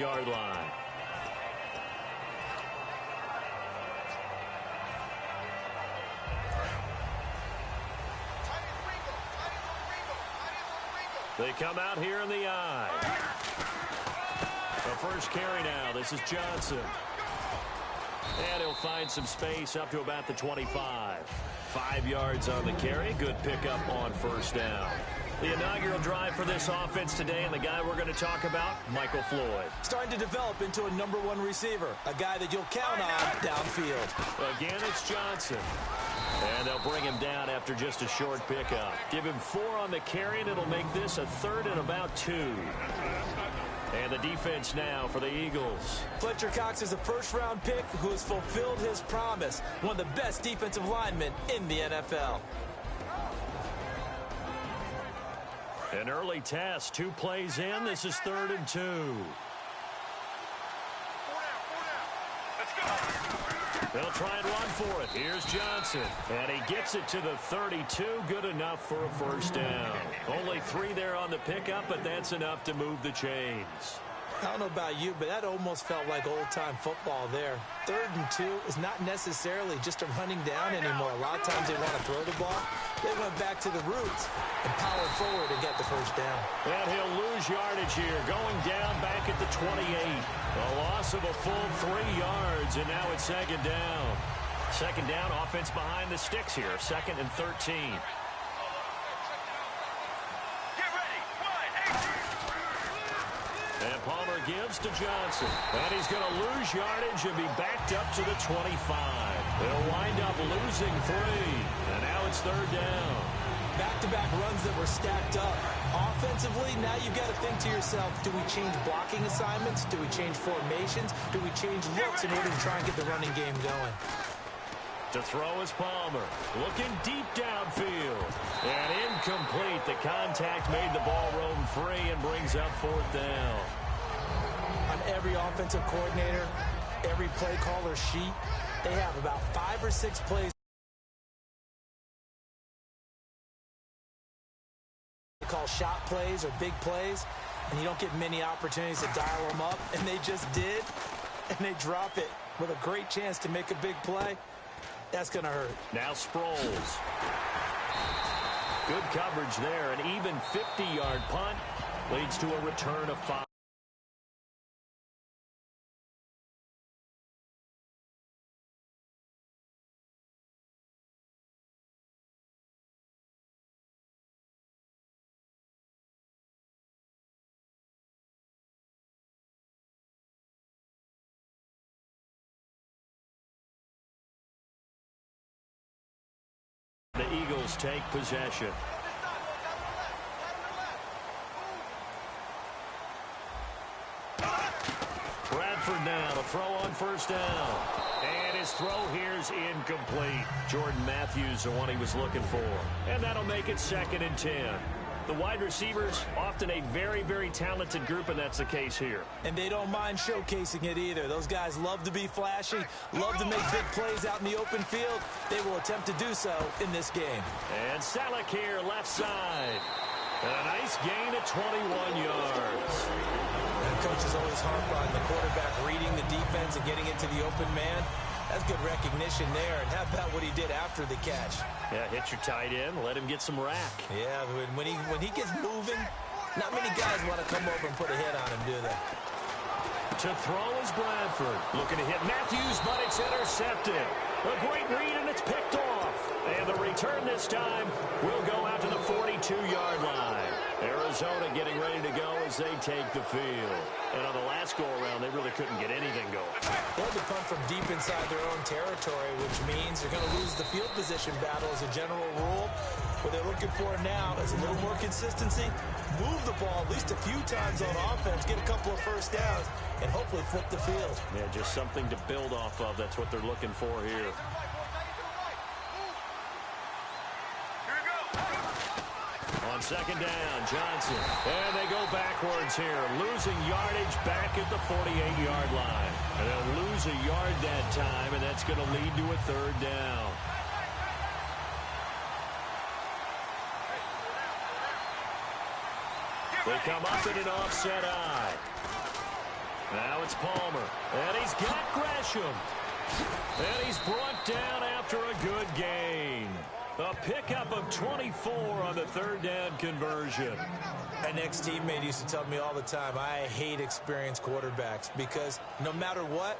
Yard line. They come out here in the I. The first carry now. This is Johnson. And he'll find some space up to about the 25. 5 yards on the carry. Good pickup on first down. The inaugural drive for this offense today, and the guy we're going to talk about, Michael Floyd. Starting to develop into a #1 receiver, a guy that you'll count on downfield. Again, it's Johnson. And they'll bring him down after just a short pickup. Give him 4 on the carry, and it'll make this a 3rd and about 2. And the defense now for the Eagles. Fletcher Cox is a first-round pick who has fulfilled his promise. One of the best defensive linemen in the NFL. An early test. 2 plays in. This is 3rd and 2. They'll try and run for it. Here's Johnson. And he gets it to the 32. Good enough for a first down. Only 3 there on the pickup, but that's enough to move the chains. I don't know about you, but that almost felt like old-time football there. 3rd and 2 is not necessarily just a running down anymore. A lot of times they want to throw the ball. They went back to the roots and powered forward and get the first down. And he'll lose yardage here, going down back at the 28. A loss of a full 3 yards, and now it's 2nd down. 2nd down, offense behind the sticks here. 2nd and 13. And Palmer gives to Johnson. And he's going to lose yardage and be backed up to the 25. They'll wind up losing 3. And now it's 3rd down. Back-to-back runs that were stacked up. Offensively, now you've got to think to yourself, do we change blocking assignments? Do we change formations? Do we change looks in order to try and get the running game going? To throw is Palmer. Looking deep downfield. And incomplete. The contact made the ball roam free and brings up 4th down. On every offensive coordinator, every play caller sheet, they have about 5 or 6 plays they call shot plays or big plays, and you don't get many opportunities to dial them up, and they just did, and they drop it with a great chance to make a big play. That's going to hurt. Now Sproles. Good coverage there. An even 50-yard punt leads to a return of 5. The Eagles take possession. Bradford now to throw on first down. And his throw here is incomplete. Jordan Matthews, the one he was looking for. And that'll make it 2nd and 10. The wide receivers, often a very, very talented group, and that's the case here. And they don't mind showcasing it either. Those guys love to be flashy, love to make big plays out in the open field. They will attempt to do so in this game. And Salek here, left side. And a nice gain of 21 yards. And coaches always harp on the quarterback reading the defense and getting into the open man. That's good recognition there. And how about what he did after the catch? Yeah, hit your tight end, let him get some rack. Yeah, when he gets moving, not many guys want to come over and put a hit on him, do they? To throw is Bradford. Looking to hit Matthews, but it's intercepted. A great read, and it's picked off. And the return this time will go out to the 42-yard line. Arizona getting ready to go as they take the field. And on the last go-around, they really couldn't get anything going. They had to punt from deep inside their own territory, which means they're going to lose the field position battle as a general rule. What they're looking for now is a little more consistency, move the ball at least a few times on offense, get a couple of first downs, and hopefully flip the field. Yeah, just something to build off of. That's what they're looking for here. On 2nd down, Johnson. And they go backwards here, losing yardage back at the 48-yard line. And they'll lose a yard that time, and that's going to lead to a 3rd down. They come up in an offset I. Now it's Palmer. And he's got Gresham. And he's brought down after a good gain. A pickup of 24 on the third down conversion. An ex-teammate used to tell me all the time, I hate experienced quarterbacks because no matter what,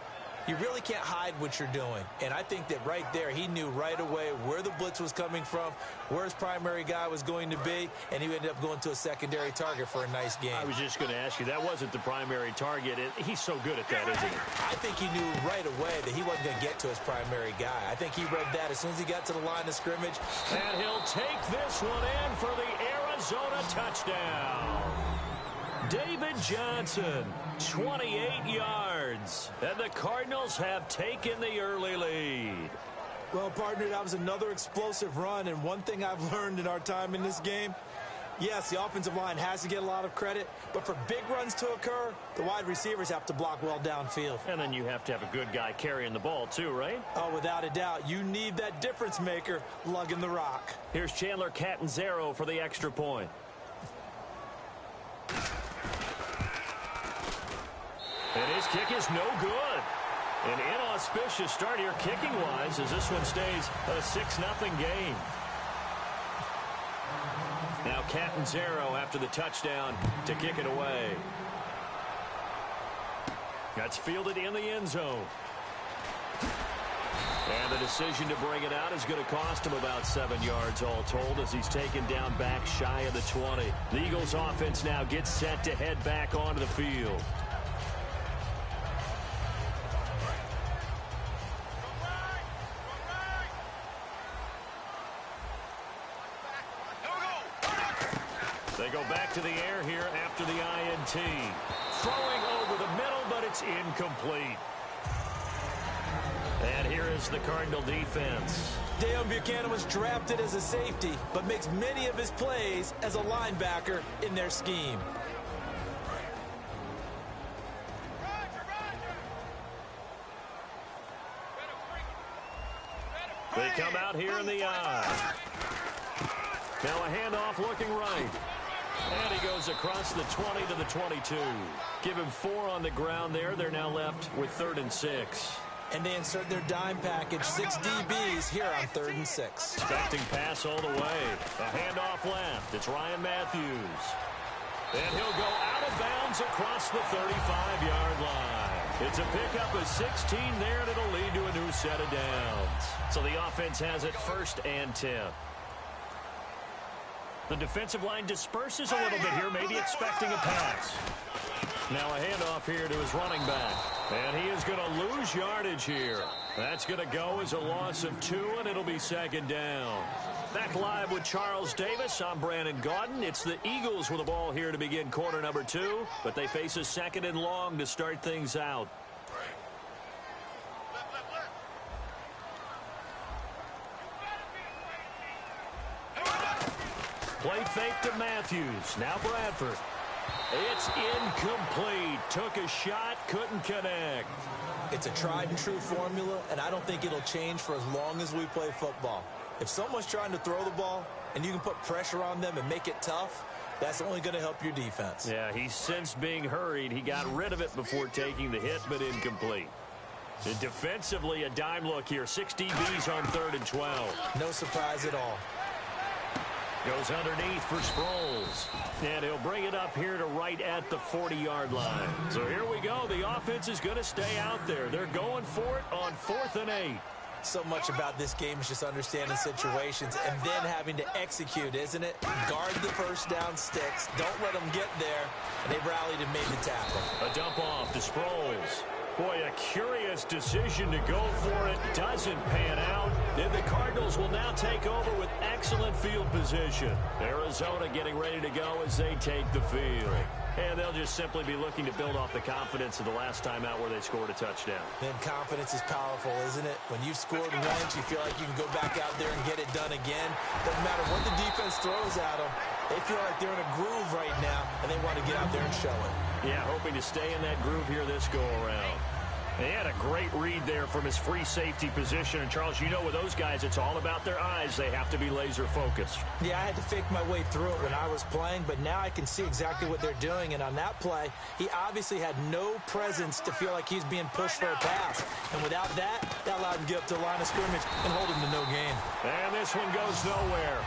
you really can't hide what you're doing. And I think that right there, he knew right away where the blitz was coming from, where his primary guy was going to be, and he ended up going to a secondary target for a nice game. I was just going to ask you, that wasn't the primary target. He's so good at that, isn't he? I think he knew right away that he wasn't going to get to his primary guy. I think he read that as soon as he got to the line of scrimmage. And he'll take this one in for the Arizona touchdown. David Johnson, 28 yards, and the Cardinals have taken the early lead. Well, partner, that was another explosive run, and one thing I've learned in our time in this game, yes, the offensive line has to get a lot of credit, but for big runs to occur, the wide receivers have to block well downfield. And then you have to have a good guy carrying the ball too, right? Oh, without a doubt. You need that difference maker lugging the rock. Here's Chandler Catanzaro for the extra point. And his kick is no good. An inauspicious start here kicking-wise as this one stays a 6-0 game. Now Catanzaro after the touchdown to kick it away. That's fielded in the end zone. And the decision to bring it out is going to cost him about 7 yards all told as he's taken down back shy of the 20. The Eagles offense now gets set to head back onto the field. They go back to the air here after the INT. Throwing over the middle, but it's incomplete. And here is the Cardinal defense. Dale Buchanan was drafted as a safety, but makes many of his plays as a linebacker in their scheme. They come out here in the eye. Now a handoff looking right. And he goes across the 20 to the 22. Give him 4 on the ground there. They're now left with 3rd and 6. And they insert their dime package, 6 DBs here on 3rd and 6. Expecting pass all the way. A handoff left. It's Ryan Matthews. And he'll go out of bounds across the 35-yard line. It's a pickup of 16 there, and it'll lead to a new set of downs. So the offense has it 1st and 10. The defensive line disperses a little bit here, maybe expecting a pass. Now a handoff here to his running back. And he is going to lose yardage here. That's going to go as a loss of 2, and it'll be 2nd down. Back live with Charles Davis. I'm Brandon Gaudin. It's the Eagles with the ball here to begin quarter number 2, but they face a 2nd and long to start things out. Play fake to Matthews. Now Bradford. It's incomplete. Took a shot, couldn't connect. It's a tried and true formula, and I don't think it'll change for as long as we play football. If someone's trying to throw the ball and you can put pressure on them and make it tough, that's only going to help your defense. Yeah, he's since being hurried. He got rid of it before taking the hit, but incomplete. And defensively, a dime look here. 6 DBs on 3rd and 12. No surprise at all. Goes underneath for Sproles. And he'll bring it up here to right at the 40-yard line. So here we go. The offense is going to stay out there. They're going for it on 4th and 8. So much about this game is just understanding situations and then having to execute, isn't it? Guard the first down sticks. Don't let them get there. And they rallied and made the tackle. A dump off to Sproles. Boy, a curious decision to go for it. Doesn't pan out. And the Cardinals will now take over with excellent field position. Arizona getting ready to go as they take the field. And they'll just simply be looking to build off the confidence of the last time out where they scored a touchdown. Then confidence is powerful, isn't it? When you've scored once, you feel like you can go back out there and get it done again. Doesn't matter what the defense throws at them. They feel like they're in a groove right now, and they want to get out there and show it. Yeah, hoping to stay in that groove here this go-around. He had a great read there from his free safety position. And, Charles, you know with those guys, it's all about their eyes. They have to be laser-focused. Yeah, I had to fake my way through it when I was playing, but now I can see exactly what they're doing. And on that play, he obviously had no presence to feel like he's being pushed for a pass. And without that, that allowed him to get up to the line of scrimmage and hold him to no gain. And this one goes nowhere.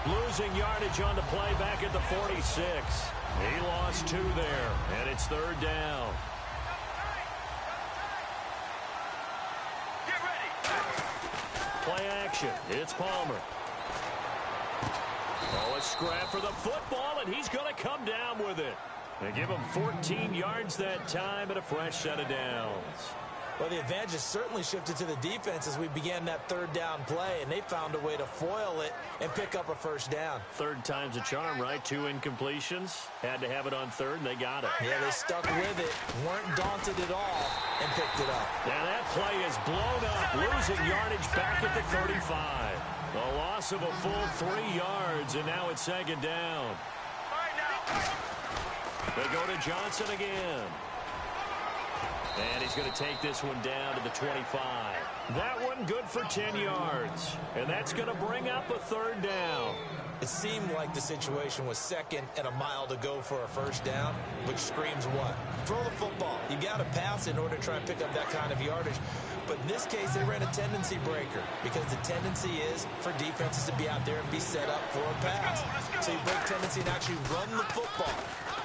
Losing yardage on the play back at the 46. He lost 2 there, and it's 3rd down. Play action. It's Palmer. Oh, a scrap for the football, and he's going to come down with it. They give him 14 yards that time and a fresh set of downs. Well, the advantage has certainly shifted to the defense as we began that 3rd down play, and they found a way to foil it and pick up a 1st down. 3rd time's a charm, right? 2 incompletions. Had to have it on 3rd, and they got it. Yeah, they stuck with it, weren't daunted at all, and picked it up. Now that play is blown up, losing yardage back at the 35. A loss of a full 3 yards, and now it's 2nd down. They go to Johnson again. And he's going to take this one down to the 25. That one good for 10 yards. And that's going to bring up a 3rd down. It seemed like the situation was 2nd and a mile to go for a 1st down, which screams what? Throw the football. You got to pass in order to try and pick up that kind of yardage. But in this case, they ran a tendency breaker because the tendency is for defenses to be out there and be set up for a pass. So you break tendency and actually run the football.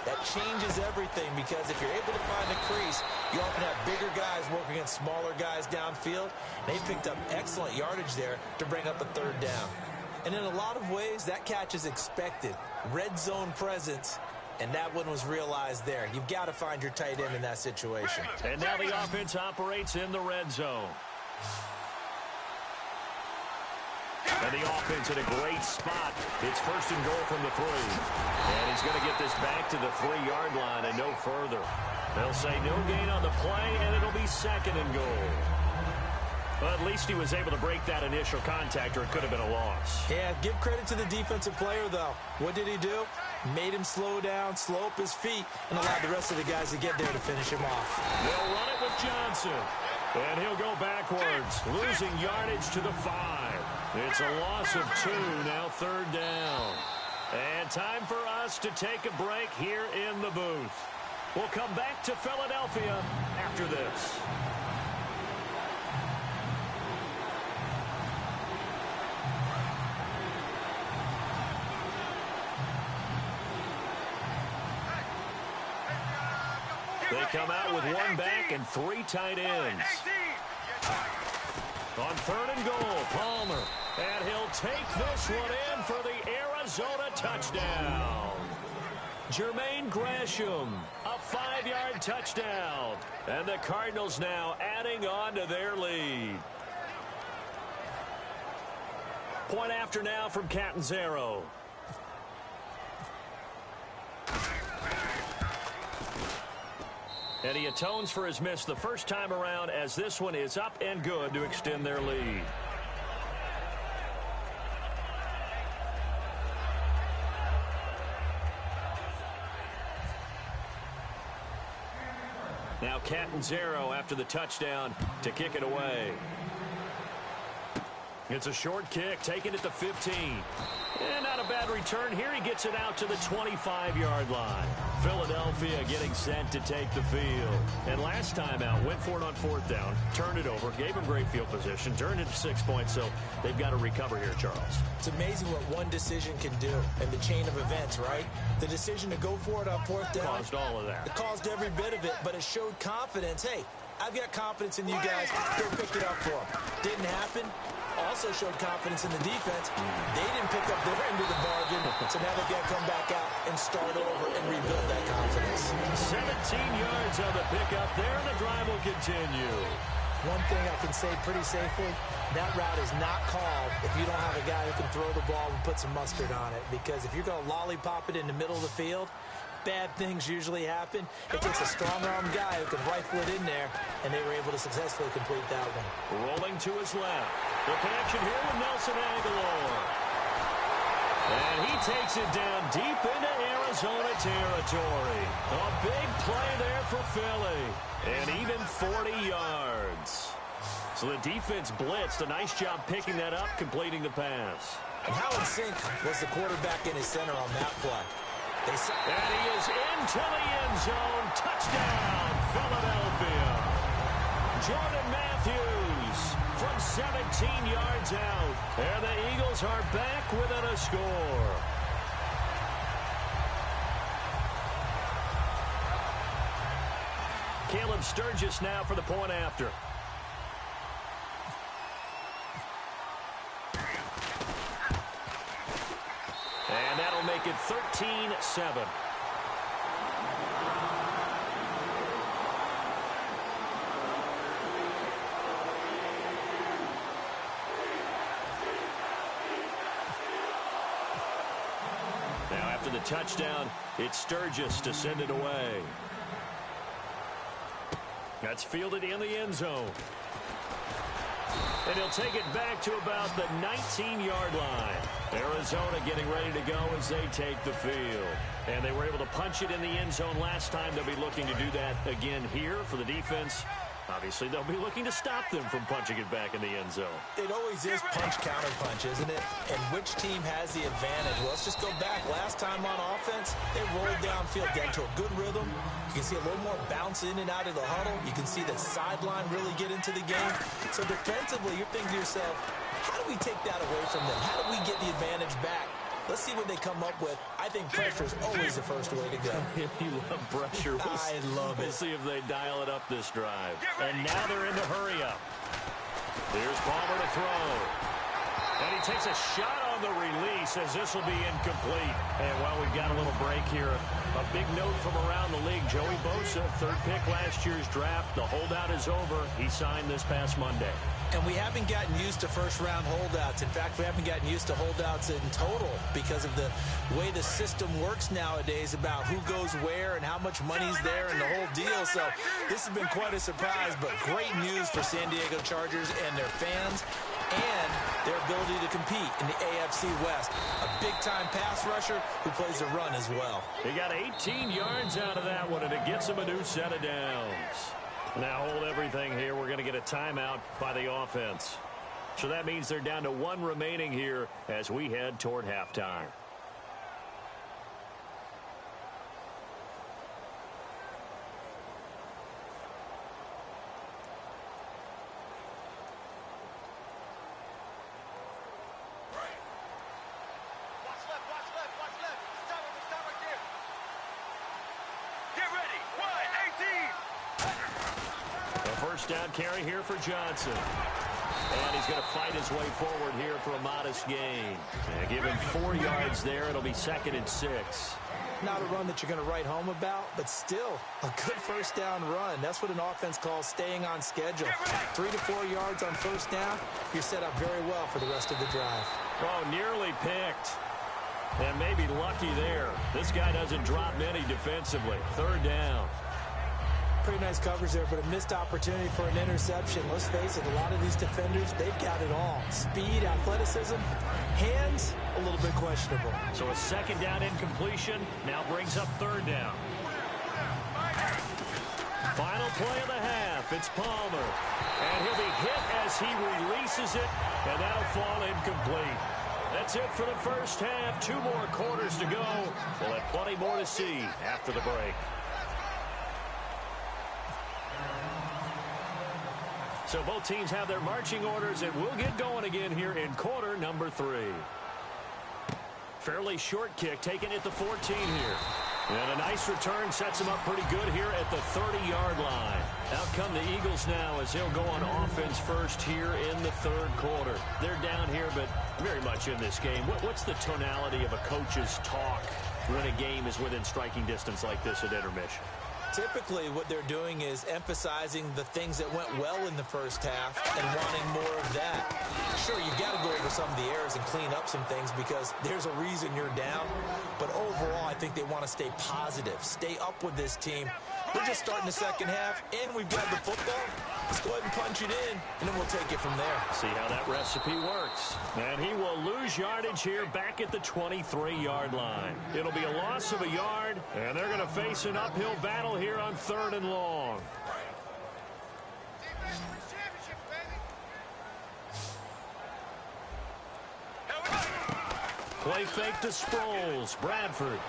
That changes everything because if you're able to find a crease, you often have bigger guys working against smaller guys downfield. They picked up excellent yardage there to bring up a 3rd down. And in a lot of ways, that catch is expected. Red zone presence, and that one was realized there. You've got to find your tight end in that situation. And now the offense operates in the red zone. And the offense in a great spot. It's 1st and goal from the 3. And he's going to get this back to the 3-yard line and no further. They'll say no gain on the play, and it'll be 2nd and goal. But at least he was able to break that initial contact, or it could have been a loss. Yeah, give credit to the defensive player, though. What did he do? Made him slow down, slow up his feet, and allowed the rest of the guys to get there to finish him off. They'll run it with Johnson. And he'll go backwards, losing yardage to the 5. It's a loss of 2, now 3rd down. And time for us to take a break here in the booth. We'll come back to Philadelphia after this. They come out with 1 back and 3 tight ends. On 3rd and goal, Palmer. And he'll take this one in for the Arizona touchdown. Jermaine Gresham, a 5-yard touchdown. And the Cardinals now adding on to their lead. Point after now from Catanzaro. And he atones for his miss the first time around as this one is up and good to extend their lead. Now Catanzaro after the touchdown to kick it away. It's a short kick, taken at the 15. And not a bad return here. He gets it out to the 25-yard line. Philadelphia getting set to take the field. And last time out, went for it on 4th down, turned it over, gave him great field position, turned it to 6 points, so they've got to recover here, Charles. It's amazing what one decision can do in the chain of events, right? The decision to go for it on 4th down. Caused all of that. It caused every bit of it, but it showed confidence. Hey, I've got confidence in you guys. Go pick it up for them. Didn't happen. Also showed confidence in the defense. They didn't pick up their end of the bargain, so now they've got to come back out and start over and rebuild that confidence. 17 yards on the pickup there, and the drive will continue. One thing I can say pretty safely, that route is not called if you don't have a guy who can throw the ball and put some mustard on it, because if you're going to lollipop it in the middle of the field, bad things usually happen. It takes a strong-arm guy who can rifle it in there, and they were able to successfully complete that one. Rolling to his left. The connection here with Nelson Aguilar. And he takes it down deep into Arizona territory. A big play there for Philly. And even 40 yards. So the defense blitzed. A nice job picking that up, completing the pass. And how in sync was the quarterback in his center on that play? And he is into the end zone. Touchdown, Philadelphia. Jordan Matthews from 17 yards out. And the Eagles are back within a score. Caleb Sturgis now for the point after. And that'll make it 13-7. Now after the touchdown, it's Sturgis to send it away. That's fielded in the end zone. And he'll take it back to about the 19-yard line. Arizona getting ready to go as they take the field. And they were able to punch it in the end zone last time. They'll be looking to do that again here for the defense. Obviously, they'll be looking to stop them from punching it back in the end zone. It always is punch-counter-punch, isn't it? And which team has the advantage? Well, let's just go back. Last time on offense, they rolled downfield, get into a good rhythm. You can see a little more bounce in and out of the huddle. You can see the sideline really get into the game. So defensively, you're thinking to yourself, how do we take that away from them? How do we get the advantage back? Let's see what they come up with. I think pressure is always the first way to go. You love pressure. I love it. We'll see if they dial it up this drive. And now they're in the hurry-up. Here's Palmer to throw. And he takes a shot on the release as this will be incomplete. And while we've got a little break here, a big note from around the league. Joey Bosa, third pick last year's draft. The holdout is over. He signed this past Monday. And we haven't gotten used to first-round holdouts. In fact, we haven't gotten used to holdouts in total because of the way the system works nowadays about who goes where and how much money's there and the whole deal. So this has been quite a surprise, but great news for San Diego Chargers and their fans and their ability to compete in the AFC West. A big-time pass rusher who plays the run as well. He got 18 yards out of that one, and it gets him a new set of downs. Now hold everything here. We're going to get a timeout by the offense. So that means they're down to one remaining here as we head toward halftime. First down carry here for Johnson. And he's going to fight his way forward here for a modest gain. And give him 4 yards there. It'll be 2nd and 6. Not a run that you're going to write home about, but still a good first down run. That's what an offense calls staying on schedule. 3 to 4 yards on first down. You're set up very well for the rest of the drive. Oh, nearly picked. And maybe lucky there. This guy doesn't drop many defensively. 3rd down. Pretty nice coverage there, but a missed opportunity for an interception. Let's face it, a lot of these defenders, they've got it all. Speed, athleticism, hands, a little bit questionable. So a 2nd down incompletion now brings up 3rd down. Final play of the half. It's Palmer. And he'll be hit as he releases it, and that'll fall incomplete. That's it for the first half. 2 more quarters to go. We'll have plenty more to see after the break. So both teams have their marching orders, and we'll get going again here in quarter number 3. Fairly short kick taken at the 14 here. And a nice return sets him up pretty good here at the 30-yard line. Out come the Eagles now as they'll go on offense first here in the 3rd quarter. They're down here, but very much in this game. What's the tonality of a coach's talk when a game is within striking distance like this at intermission? Typically, what they're doing is emphasizing the things that went well in the first half and wanting more of that. Sure, you've got to go over some of the errors and clean up some things because there's a reason you're down. But overall, I think they want to stay positive, stay up with this team. We're just starting the second half, and we've got the football. Let's go ahead and punch it in, and then we'll take it from there. See how that recipe works. And he will lose yardage here back at the 23-yard line. It'll be a loss of a yard, and they're going to face an uphill battle here on 3rd and long. Play fake to Sproles. Bradford.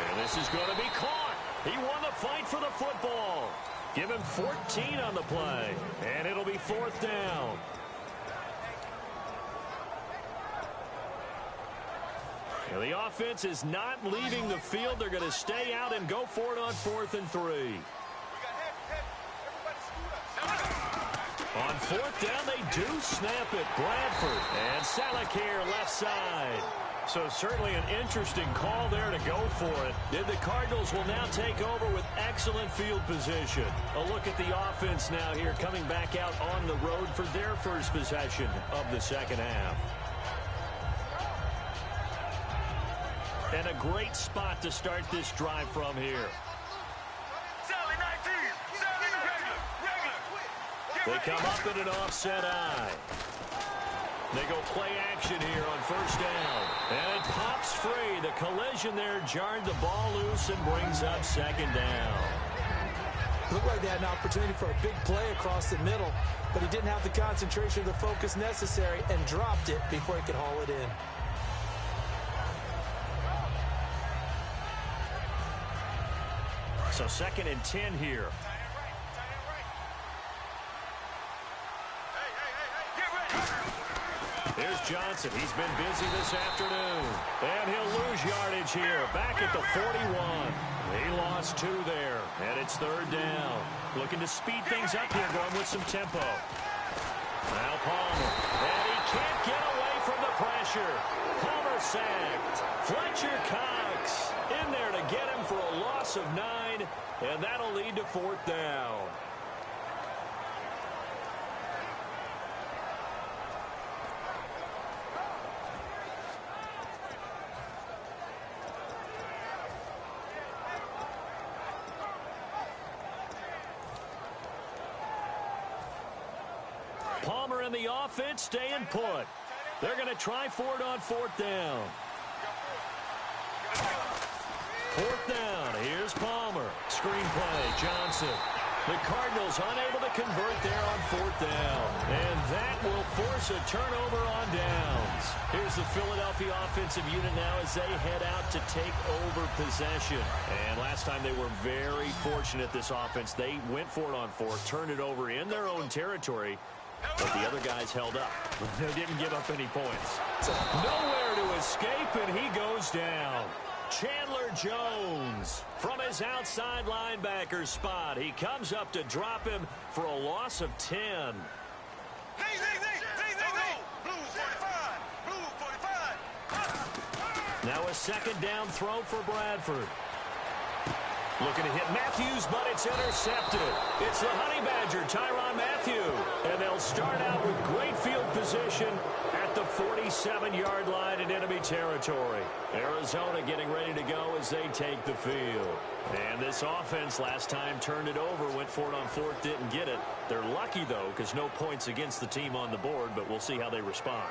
And this is going to be caught. He won the fight for the football. Give him 14 on the play. And it'll be 4th down. Now the offense is not leaving the field. They're going to stay out and go for it on 4th and 3. On 4th down, they do snap it. Bradford and Salakir left side. So certainly an interesting call there to go for it. The Cardinals will now take over with excellent field position. A look at the offense now here, coming back out on the road for their first possession of the second half. And a great spot to start this drive from here. They come up in an offset eye. They go play action here on 1st down. And it pops free. The collision there jarred the ball loose and brings up 2nd down. Looked like they had an opportunity for a big play across the middle, but he didn't have the concentration or the focus necessary and dropped it before he could haul it in. So 2nd and 10 here. Here's Johnson. He's been busy this afternoon. And he'll lose yardage here. Back at the 41. He lost 2 there. And it's 3rd down. Looking to speed things up here, going with some tempo. Now Palmer. And he can't get away from the pressure. Palmer sacked. Fletcher Cox in there to get him for a loss of 9. And that'll lead to 4th down. Palmer and the offense staying put. They're going to try for it on 4th down. 4th down. Here's Palmer. Screen play. Johnson. The Cardinals unable to convert there on 4th down. And that will force a turnover on downs. Here's the Philadelphia offensive unit now as they head out to take over possession. And last time they were very fortunate, this offense. They went for it on 4th, turned it over in their own territory. But the other guys held up. They didn't give up any points. Nowhere to escape, and he goes down. Chandler Jones from his outside linebacker spot. He comes up to drop him for a loss of 10. Now a 2nd down throw for Bradford. Looking to hit Matthews, but it's intercepted. It's the Honey Badger, Tyrann Mathieu. And they'll start out with great field position at the 47-yard line in enemy territory. Arizona getting ready to go as they take the field. And this offense last time turned it over, went for it on 4th, didn't get it. They're lucky, though, because no points against the team on the board, but we'll see how they respond.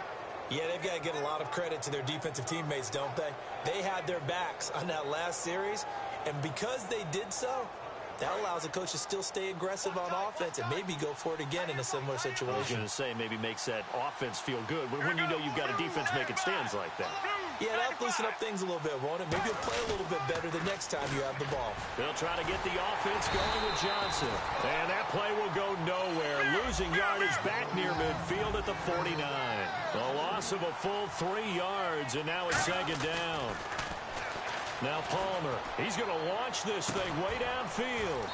Yeah, they've got to get a lot of credit to their defensive teammates, don't they? They had their backs on that last series. And because they did so, that allows the coach to still stay aggressive on offense and maybe go for it again in a similar situation. I was going to say maybe makes that offense feel good when you know you've got a defense making stands like that. Yeah, that'll loosen up things a little bit, won't it? Maybe you'll play a little bit better the next time you have the ball. They'll try to get the offense going with Johnson. And that play will go nowhere. Losing yardage back near midfield at the 49. A loss of a full 3 yards, and now it's 2nd down. Now Palmer, he's going to launch this thing way downfield.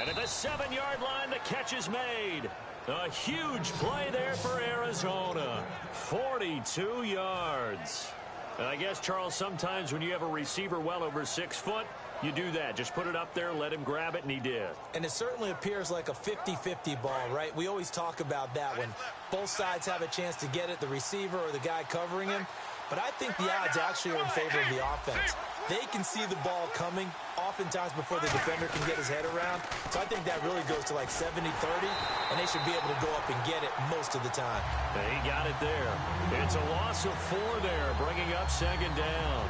And at the 7-yard line, the catch is made. A huge play there for Arizona. 42 yards. And I guess, Charles, sometimes when you have a receiver well over 6 foot, you do that. Just put it up there, let him grab it, and he did. And it certainly appears like a 50-50 ball, right? We always talk about that when both sides have a chance to get it, the receiver or the guy covering him. But I think the odds actually are in favor of the offense. They can see the ball coming oftentimes before the defender can get his head around. So I think that really goes to like 70-30, and they should be able to go up and get it most of the time. And he got it there. It's a loss of 4 there, bringing up 2nd down.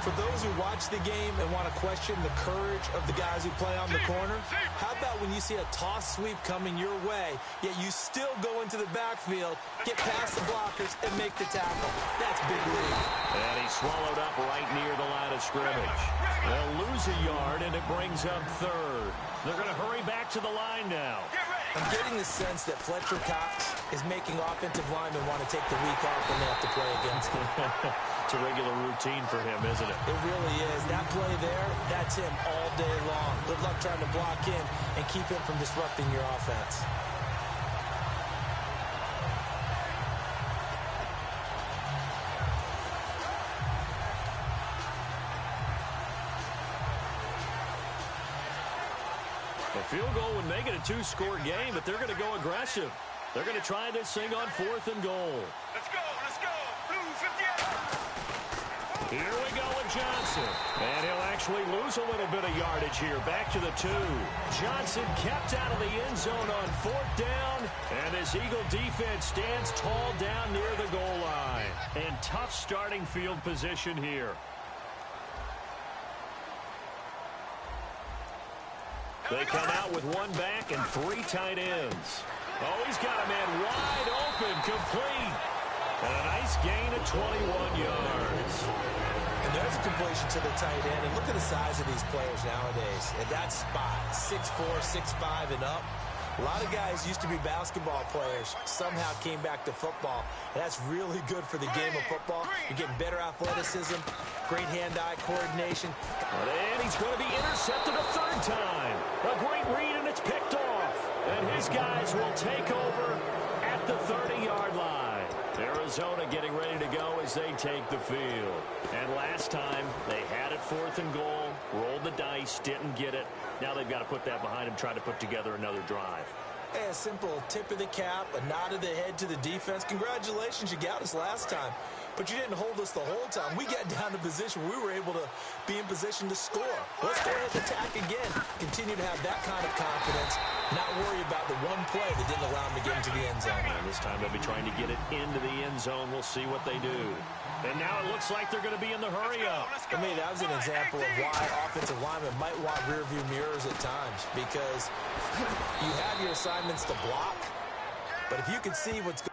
For those who watch the game and want to question the courage of the guys who play on the corner, how about when you see a toss sweep coming your way, yet you still go into the backfield, get past the blockers, and make the tackle? That's big league. And he's swallowed up right near the line of scrimmage. They'll lose a yard, and it brings up third. They're going to hurry back to the line now. I'm getting the sense that Fletcher Cox is making offensive linemen want to take the week off when they have to play against him. It's a regular routine for him, isn't it? It really is. That play there, that's him all day long. Good luck trying to block in and keep him from disrupting your offense. A field goal would make it a two-score game, but they're going to go aggressive. They're going to try this thing on 4th and goal. Let's go, Blue 58. Here we go with Johnson. And he'll actually lose a little bit of yardage here. Back to the 2. Johnson kept out of the end zone on 4th down. And this Eagle defense stands tall down near the goal line. And tough starting field position here. They come out with one back and 3 tight ends. Oh, he's got a man wide open, complete. And a nice gain of 21 yards. And there's a completion to the tight end. And look at the size of these players nowadays. At that spot, 6'4", 6'5", and up. A lot of guys used to be basketball players, somehow came back to football. And that's really good for the game of football. You're getting better athleticism, great hand-eye coordination. And he's going to be intercepted a 3rd time. A great read, and it's picked off. And his guys will take over at the 30-yard line. Arizona getting ready to go as they take the field. And last time, they had it 4th and goal, rolled the dice, didn't get it. Now they've got to put that behind them, try to put together another drive. Hey, a simple tip of the cap, a nod of the head to the defense. Congratulations, you got us last time. But you didn't hold us the whole time. We got down to position where we were able to be in position to score. Let's go ahead and attack again. Continue to have that kind of confidence. Not worry about the one play that didn't allow them to get into the end zone. And this time they'll be trying to get it into the end zone. We'll see what they do. And now it looks like they're going to be in the hurry-up. For me, that was an example of why offensive linemen might want rear-view mirrors at times, because you have your assignments to block, but if you can see what's going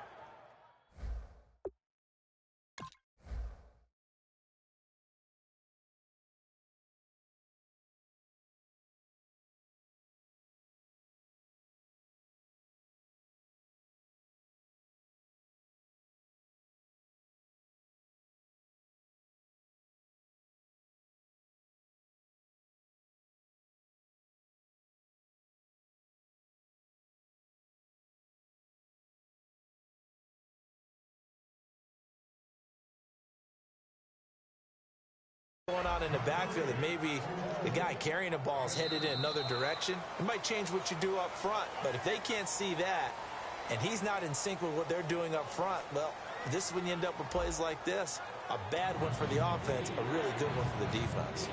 on, in the backfield, that maybe the guy carrying the ball is headed in another direction. It might change what you do up front, but if they can't see that and he's not in sync with what they're doing up front, well, this is when you end up with plays like this. A bad one for the offense, a really good one for the defense.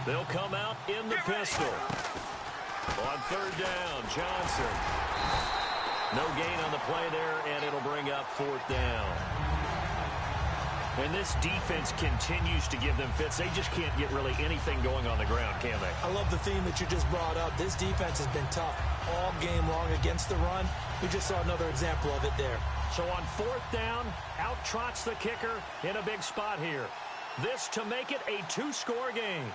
They'll come out in the pistol. On 3rd down, Johnson. No gain on the play there, and it'll bring up 4th down. And this defense continues to give them fits. They just can't get really anything going on the ground, can they? I love the theme that you just brought up. This defense has been tough all game long against the run. We just saw another example of it there. So on 4th down, out trots the kicker in a big spot here. This to make it a 2-score game.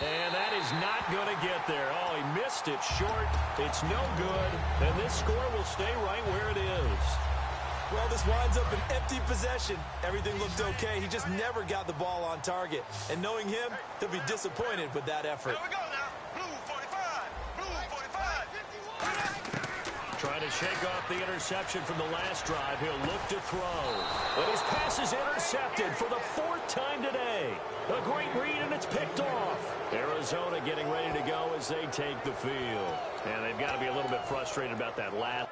And that is not going to get there. Oh, he missed it short. It's no good. And this score will stay right where it is. Well, this winds up an empty possession. Everything looked okay. He just never got the ball on target. And knowing him, he'll be disappointed with that effort. Here we go now. Blue 45. Blue 45. Trying to shake off the interception from the last drive. He'll look to throw. But his pass is intercepted for the 4th time today. A great read, and it's picked off. Arizona getting ready to go as they take the field. And they've got to be a little bit frustrated about that last.